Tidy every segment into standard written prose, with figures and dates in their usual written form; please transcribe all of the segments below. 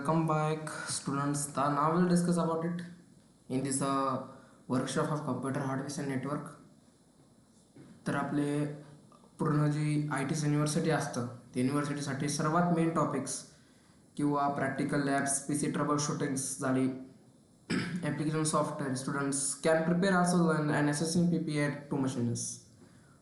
Welcome back, students. Now we'll discuss about it in this workshop of computer hardware and network. तर आपले पूर्ण जी IT's university असतं ते युनिव्हर्सिटीसाठी सर्वात मेन टॉपिक्स किंवा practical labs PC troubleshootings झाली application software students can prepare also learn and assessing PPA at to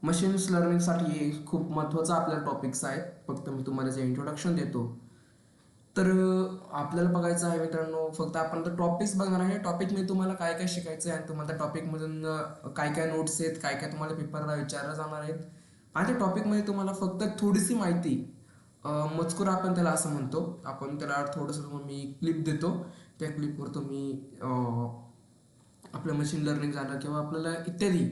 machines लर्निंगसाठी खूप महत्त्वाचा आपल्याला टॉपिक्स आहेत. फक्त मी तुम्हाला जे इंट्रोडक्शन देतो तर आपल्याला बघायचं आहे मित्रांनो. फक्त आपण तर टॉपिक्स बघणार आहे. टॉपिकमध्ये तुम्हाला काय काय शिकायचं आहे आणि तुम्हाला त्या टॉपिकमधून काय काय नोट्स आहेत, काय काय तुम्हाला पेपरला विचारलं जाणार आहेत आणि त्या टॉपिकमध्ये तुम्हाला फक्त थोडीशी माहिती मजकूर आपण त्याला असं म्हणतो. आपण त्याला थोडंसं मी क्लिप देतो. त्या क्लिपवर तुम्ही आपलं मशीन लर्निंग झालं किंवा आपल्याला इत्यादी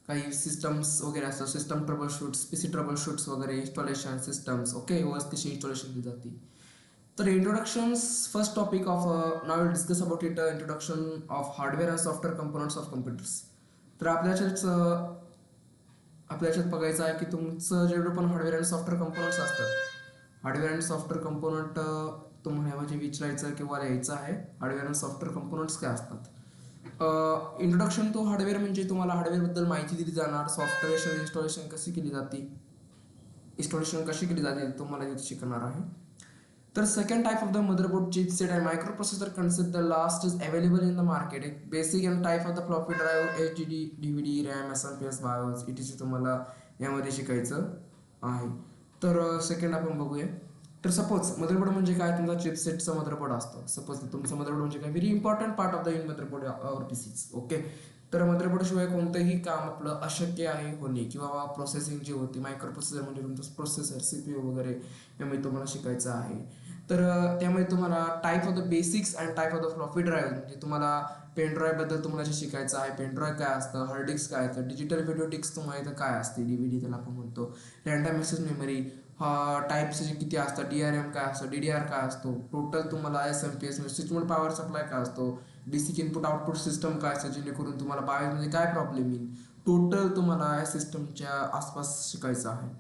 काही सिस्टम्स वगैरे असतात, system troubleshoots, PC troubleshoots वगैरे, इन्स्टॉलेशन सिस्टम्स, ओके, ओएस कशी इन्स्टॉलेशन केली जाते. तर introductions first topic of now will discuss about it introduction of hardware and software components of computers. तर आपल्याच्यात बघायचं आहे की तुमचं जेवढं पण हार्डवेअर अँड सॉफ्टवेअर कंपोनंट्स असतात, हार्डवेअर अँड सॉफ्टवेअर कंपोनंट तुम्हाला म्हणजे विचारायचं किंवा लिहायचं आहे. हार्डवेअर अँड सॉफ्टवेअर कंपोनंट्स काय असतात. इंट्रोडक्शन टू हार्डवेअर म्हणजे तुम्हाला हार्डवेअरबद्दल माहिती दिली जाणार. सॉफ्टवेअर इन्स्टॉलेशन कशी केली जाते, इन्स्टॉलेशन कशी केली जाते तुम्हाला इथे शिकणार आहे. तर second type of the motherboard chipset and microprocessor concept. The last is available in the market. एक basic and type of the floppy drive, HDD, DVD, RAM, SMPS, BIOS etc. तुम्हाला यामध्ये शिकायचं आहे. तर सेकंड आपण बघूया. तर सपोज मदरबोर्ड म्हणजे काय, तुमचा चिपसेटचा मदरबोर्ड असतो. सपोज तुमचा मदरबोर्ड म्हणजे काय, very important part of the in motherboard or PCs. Okay, तर मदरबोर्ड शिवाय कोणतंही काम आपलं अशक्य आहे होणे किंवा प्रोसेसिंग जी होती, मायक्रो प्रोसेसर म्हणजे तुमचं प्रोसेसर CPU वगैरे यामध्ये तुम्हाला शिकायचं आहे. तर त्यामध्ये तुम्हाला type of the basics and type of the floppy drive म्हणजे तुम्हाला पेन ड्राईव्हबद्दल तुम्हाला जे शिकायचं आहे. पेन ड्राईव्ह काय असतं, हार्ड डिस्क काय असतं, डिजिटल व्हिडिओ डिस्क तुम्हाला इथं काय असते, DVD त्याला आपण म्हणतो, रँडम ॲक्सेस मेमरी टाईप्स किती असतात, DRM काय असतं, DDR काय असतो, टोटल तुम्हाला SMPS म्हणजे स्विचमोड पॉवर सप्लाय काय असतो, बेसिक इनपुट आउटपुट सिस्टम काय असतं, जेणेकरून तुम्हाला बायोमध्ये काय प्रॉब्लेम येईल, टोटल तुम्हाला या सिस्टमच्या आसपास शिकायचं आहे.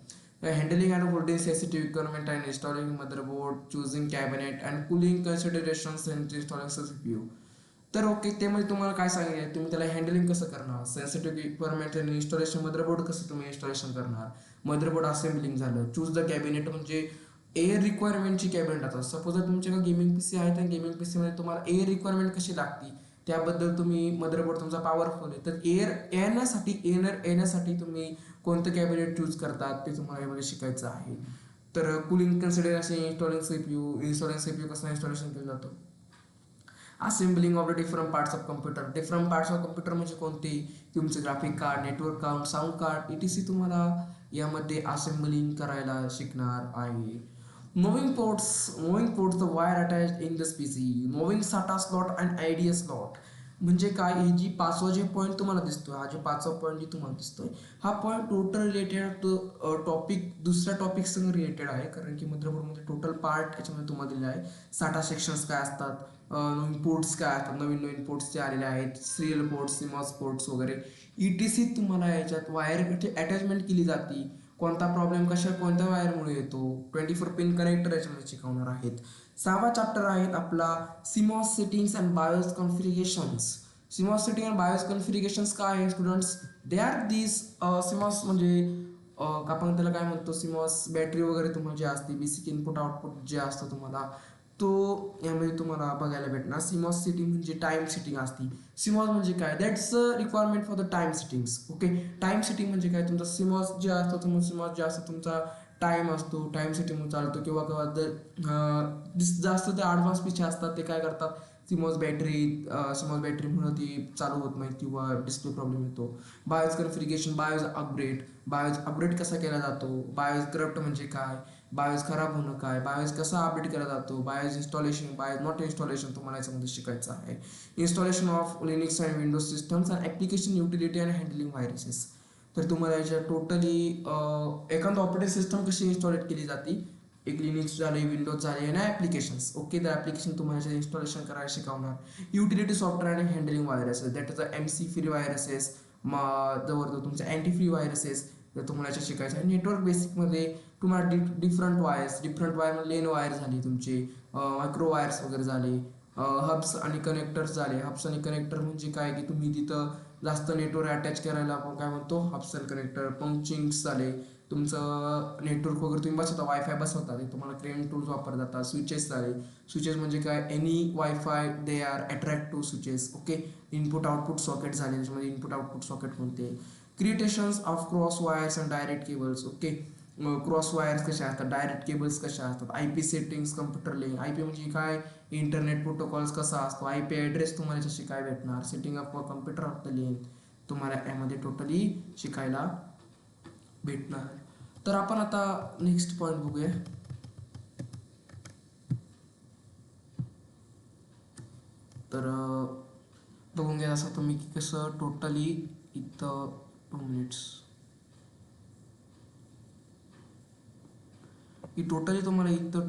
Handling and holding sensitive equipment and installing motherboard, choosing cabinet and cooling considerations and installing CPU. तर ओके, त्यामध्ये तुम्हाला काय सांगितलं, तुम्ही त्याला हँडलिंग कसं करणार, सेन्सिटिव्ह इक्विपमेंट आणि इन्स्टॉलेशन, मदरबोर्ड कसं तुम्ही इन्स्टॉलेशन करणार, मदरबोर्ड असेंब्लिंग झालं, चूज द कॅबिनेट म्हणजे एअर रिक्वायरमेंटची कॅबिनेट. आता सपोज तुमच्याकडे गेमिंग PC आहे, तर गेमिंग PC मध्ये तुम्हाला एअर रिक्वायरमेंट कशी लागते त्याबद्दल तुम्ही, मदरबोर्ड तुमचा पॉवरफुल आहे तर येण्यासाठी तुम्ही कोणतं कॅबिनेट चूज करतात ते तुम्हाला यामध्ये शिकायचं आहे. तर कुलिंग कन्सिडरेशन, इन्स्टॉलिंग CPU कसं इन्स्टॉलेशन केलं जातं. Assembling of the different parts of computer. Different parts of computer म्हणजे कोणते, तुमचे graphic card, network card, sound card ETC तुम्हाला यामध्ये असेंबलिंग करायला शिकणार आहे. Moving ports the wire attach in this PC, moving SATA slot and IDA slot म्हणजे काय, ही जी पाचवा जे पॉईंट तुम्हाला दिसतोय, हा जे पाचवा पॉईंट जे तुम्हाला दिसतोय, हा point total related to topic, दुसऱ्या टॉपिक संग रिलेटेड आहे. कारण की मदरबोर्डमध्ये टोटल पार्ट याच्यामध्ये तुम्हाला दिले आहे. SATA सेक्शन्स काय असतात, नवीन पोर्ट्स काय असतात, नवीन पोर्ट्स जे आलेले आहेत, सिरियल पोर्ट्स, CMOS पोर्ट्स वगैरे ETC तुम्हाला याच्यात वायर अटॅचमेंट केली जाते, कोणता प्रॉब्लेम कोणत्या वायरमुळे येतो, 24 पिन कनेक्टर याच्यामध्ये शिकवणार आहेत. सहावा चॅप्टर आहे आपला CMOS settings and BIOS configurations. CMOS setting and BIOS configurations काय आहे students, they are this CMOS म्हणजे आपण त्याला काय म्हणतो, CMOS बॅटरी वगैरे तुम्हाला जे असते, बेसिक इनपुट आउटपुट जे असतं तुम्हाला, तो यामध्ये तुम्हाला बघायला भेटणार. CMOS सेटिंग म्हणजे टाइम सेटिंग असते. CMOS म्हणजे काय, that's requirement for the time settings. Okay, time setting म्हणजे काय, तुमचा CMOS जे असतो, CMOS जे असतो तुमचा टाइम असतो, टाइम सेटिंग चालतो किंवा जास्त ते ॲडव्हान्स पिचे असतात ते काय करतात, CMOS बॅटरीमुळे ती चालू होत नाही किंवा डिस्प्ले प्रॉब्लेम येतो. बायोस कॉन्फिगरेशन, बायोस अपडेट कसा केला जातो, बायोस करप्ट म्हणजे काय, बायोस खराब होणं काय, बायोस कसा अपडेट केला जातो, BIOS installation, BIOS not installation तुम्हाला याच्यामध्ये शिकायचं आहे. Installation of Linux and Windows systems and application utility and handling viruses. तर तुम्हाला याच्या टोटली एखादं ऑपरेटिंग सिस्टम कशी इन्स्टॉलेट केली जाते, एक लिनक्स झाले, विंडोज झाले आणि ॲप्लिकेशन्स. ओके, तर ॲप्लिकेशन तुम्हाला इन्स्टॉलेशन करायला शिकवणार. युटिलिटी सॉफ्टवेअर आणि handling viruses, that is a MC free viruses, जवळ तुमचे अँटी फ्री व्हायरसेस तर तुम्हाला याच्यात शिकायचं आहे. नेटवर्क बेसिकमध्ये तुम्हाला डिफरंट वायर, लेन वायर झाली तुमची, मायक्रो वायर्स वगैरे झाले, हब्स आणि कनेक्टर्स झाले. हब्स आणि कनेक्टर म्हणजे काय की तुम्ही तिथं जास्त नेटवर्क अटॅच करायला आपण काय म्हणतो हब्स अँड कनेक्टर. पंचिंग्स झाले, तुमचं नेटवर्क वगैरे तुम्ही बसवता, वायफाय बसवता ते तुम्हाला क्रेन टूल्स वापर जातात. स्विचेस झाले, स्विचेस म्हणजे काय any wifi they are attract to switches. Okay. Input output socket झाले, त्याच्यामध्ये इनपुट आउटपुट सॉकेट कोणते. Creations of cross wires and direct cables. Okay. Cross wires कशा असतात, डायरेक्ट केबल्स कशा असतात, I P settings computer link. I P म्हणजे काय, internet protocols कसा असतो, आय पी ॲड्रेस तुम्हाला याच्यात शिकायला भेटणार. Setting up computer of the link तुम्हाला यामध्ये टोटली शिकायला भेटणार. तर आपण आता नेक्स्ट पॉईंट बघूया. तर बघून घ्या असं तुम्ही की कसं टोटली इथं 2 मिनिट्स की टोटली तुम्हाला इथं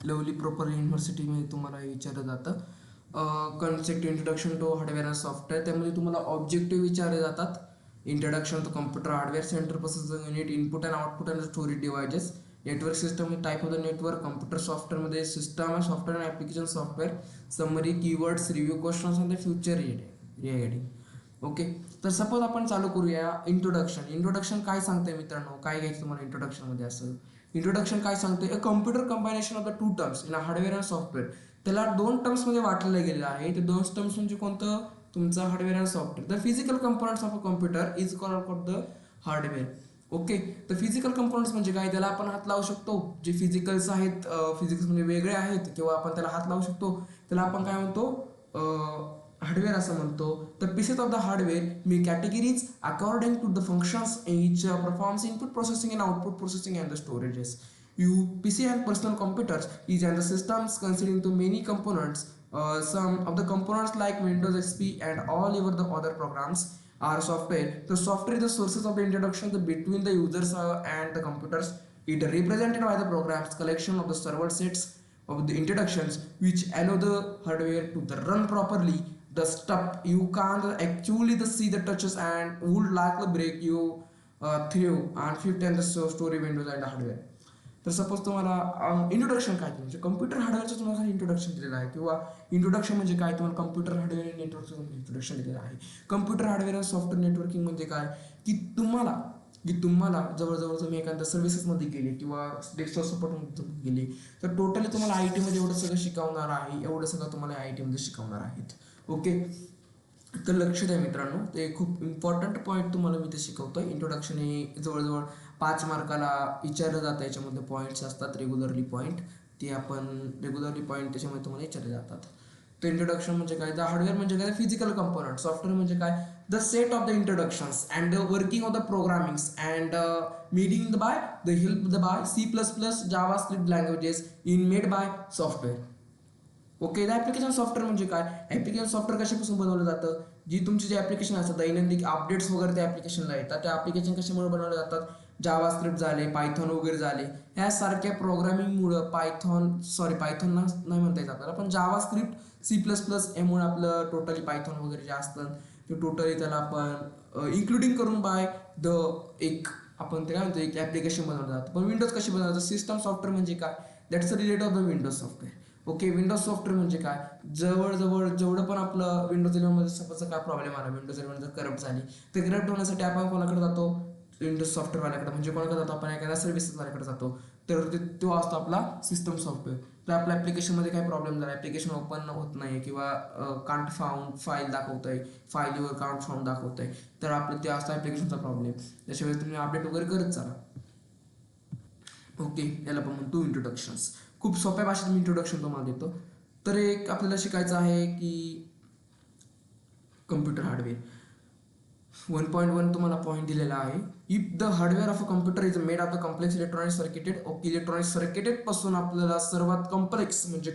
लवली प्रॉपर युनिव्हर्सिटीमध्ये तुम्हाला विचारलं जातं concept introduction to hardware and software. त्यामध्ये तुम्हाला ऑब्जेक्टिव्ह विचारले जातात. Introduction to computer hardware, central processing unit, input and output and storage devices, network system, type of the network, computer सॉफ्टवेअरमध्ये system and software and application software, summary, keywords, review questions and the future regarding. Okay. तर suppose आपण चालू करूया introduction. Introduction काय सांगते मित्रांनो, काय घ्यायचं तुम्हाला इंट्रोडक्शनमध्ये असं. इंट्रोडक्शन काय सांगते, a computer combination of the 2 terms in hardware and software. त्याला 2 टर्म्समध्ये वाटलेलं गेलेलं आहे. ते 2 टर्म्स म्हणजे कोणतं, तुमचं hardware and software. The physical components of a computer is called the hardware. Okay. तर फिजिकल कंपोनंट्स म्हणजे काय, त्याला आपण हात लावू शकतो. जे फिजिकल्स आहेत, फिजिक्स म्हणजे वेगळे आहेत किंवा आपण त्याला हात लावू शकतो, त्याला आपण काय म्हणतो हार्डवेअर असं म्हणतो. The pieces of the hardware मी categories according to the functions each performs input processing and output processing and the storages. PC and personal computers is and the systems consisting to many components. Some of the components like Windows XP and all over the other programs are software. The software is the sources of the introduction between the users and the computers. It is represented by the programs collection of the server sets of the introductions which allow the hardware to the run properly. The stuff you can't actually the see the touches and would likely break you through and fifth and the story windows and the hardware. तर suppose तुम्हाला introduction काय म्हणजे computer हार्डवेअरचं तुम्हाला introduction दिलेलं आहे किंवा introduction म्हणजे काय, तुम्हाला कम्प्युटर हार्डवेअर नेटवर्कचं इंट्रोडक्शन दिलेलं आहे. कम्प्युटर हार्डवेअर सॉफ्टवेअर नेटवर्किंग म्हणजे काय की तुम्हाला जवळजवळ तुम्ही एखाद्या सर्व्हिसेसमध्ये गेले किंवा डेस्कटॉप सपोर्टमध्ये गेले तर टोटली तुम्हाला आय टीमध्ये एवढं सगळं शिकवणार आहे, एवढं सगळं तुम्हाला आय टीमध्ये शिकवणार आहेत. ओके. तर लक्ष द्या मित्रांनो, ते खूप इम्पॉर्टंट पॉईंट तुम्हाला मी ते शिकवतोय. इंट्रोडक्शन हे जवळजवळ 5 मार्काला विचारलं जातं. याच्यामध्ये पॉईंट्स असतात रेग्युलरली पॉईंट, ते आपण रेग्युलरली पॉईंट त्याच्यामध्ये तुम्हाला विचारले जातात. तर इंट्रोडक्शन म्हणजे काय, द हार्डवेअर म्हणजे काय, फिजिकल कंपोनंट. सॉफ्टवेअर म्हणजे काय, the set of the introductions and the working of the programmings and meeting by the help by C++, JavaScript languages in made by software. Okay. The application software म्हणजे काय, application software कशापासून बनवलं जातं, जी तुमची जे application असतात दैनंदिन updates वगैरे त्या ॲप्लिकेशनला येतात, त्या ॲप्लिकेशन कशामुळे बनवले जातात, जावा स्क्रिप्ट झाले, पायथॉन वगैरे झाले, ह्यासारख्या प्रोग्रामिंगमुळं पायथॉन नाही म्हणता येत आपल्याला, पण जावा स्क्रिप्ट C++ यामुळे आपलं टोटली पायथॉन वगैरे जे असतं ते टोटली त्याला आपण इन्क्लुडिंग करून बाय द एक आपण ते काय म्हणतो एक ॲप्लिकेशन बनवलं जातं. पण विंडोज कशी बनवतात, सिस्टम सॉफ्टवेअर म्हणजे काय, that's related of the Windows software. Okay. Windows software म्हणजे काय, जवळजवळ जेवढं पण आपलं विंडोज 11मध्ये सपोज काय प्रॉब्लेम आला, विंडोज 11 जर करप्ट झाली तर करप्ट होण्यासाठी आपण कोणाकडे जातो, विंडोज सॉफ्टवेअरवाल्याकडे. म्हणजे कोणाकडे जातो आपण, एखाद्या सर्व्हिसेसवाल्याकडे जातो. तर तो असतो आपला सिस्टम सॉफ्टवेअर. तर आपल्या ॲप्लिकेशनमध्ये काय प्रॉब्लेम झाला, ॲप्लिकेशन ओपन होत नाही किंवा कांट फाउंड फाईल दाखवत आहे, फाईलवर काउंट फाउंड दाखवत आहे, तर आपलं ते असतं ॲप्लिकेशनचा प्रॉब्लेम. त्याशिवाय तुम्ही अपडेट वगैरे करत चाला. ओके. याला पण म्हणतो इंट्रोडक्शन्स. खूप सोप्या भाषेत मी इंट्रोडक्शन तुम्हाला देतो. तर एक आपल्याला शिकायचं आहे की कम्प्युटर हार्डवेअर 1.1 तुम्हाला पॉईंट दिलेला आहे. If the hardware of a computer is made of the complex electronic circuited. Okay. Electronic circuited पासून आपल्याला सर्वात कॉम्प्लेक्स म्हणजे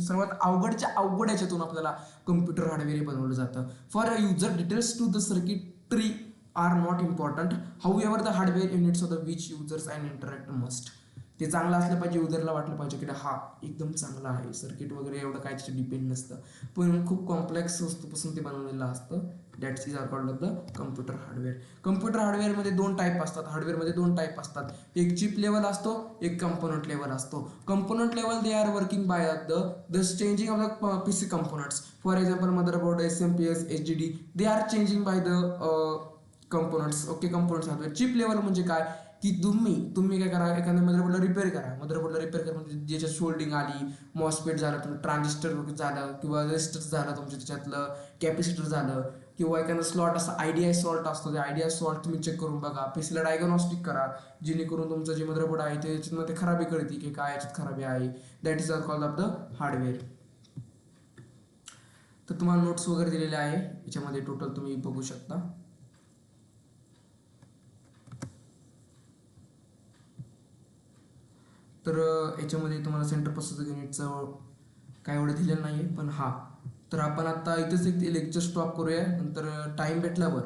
सर्वात अवघडच्या अवघड याच्यातून आपल्याला कम्प्युटर हार्डवेअर बनवलं जातं. For a user details to the circuitry are not important. However the hardware units of the which users and interact must. ते चांगलं असलं पाहिजे, युजरला वाटलं पाहिजे की हा एकदम चांगला आहे, सर्किट वगैरे एवढं काय त्याचं डिपेंड नसतं, पण खूप कॉम्प्लेक्स वस्तूपासून ते बनवलेलं असतं. That's is are called the computer hardware. Computer हार्डवेअरमध्ये दोन टाईप असतात, हार्डवेअरमध्ये दोन टाईप असतात, एक चिप लेवल असतो, एक कंपोनंट लेवल असतो. Component level they are working by the changing of the PC components. For example motherboard, SMPS, HDD, they are changing by the components. Okay, components hardware. Chip level म्हणजे काय की तुम्ही काय करा, एखाद्या मदरबोर्डला रिपेअर करा. मदरबोर्डला repair करा म्हणजे ज्याच्यात शोल्डिंग आली, मॉसफेट झालं, तुमचं ट्रान्झिस्टर झालं, किंवा रेजिस्टर झालं, तुमच्या त्याच्यातलं कॅपॅसिटर झालं, किंवा एखादा स्लॉट असा IDI सॉल्ट असतो, ते IDI सॉल्ट तुम्ही चेक करून बघा. पीसीला डायग्नॉस्टिक करा, जेणेकरून तुमचं जे मदरबोर्ड आहे ते याच्यामध्ये खराबी कळते की काय याच्यात खराबी आहे. That is are called of the hardware. तर तुम्हाला नोट्स वगैरे दिलेले आहे याच्यामध्ये, टोटल तुम्ही बघू शकता. तर याच्यामध्ये तुम्हाला सेंटर प्रोसेसर युनिटचं काय एवढं दिलेलं नाही आहे, पण हा तर आपण आता इथेच एक लेक्चर स्टॉप करूया. नंतर टाईम भेटल्यावर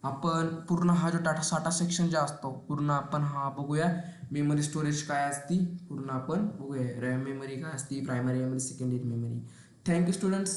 आपण पूर्ण हा जो डाटा साठा सेक्शन जे असतो पूर्ण आपण हा बघूया. मेमरी स्टोरेज काय असती पूर्ण आपण बघूया. रॅम मेमरी काय असती, primary memory, secondary memory. Thank you students.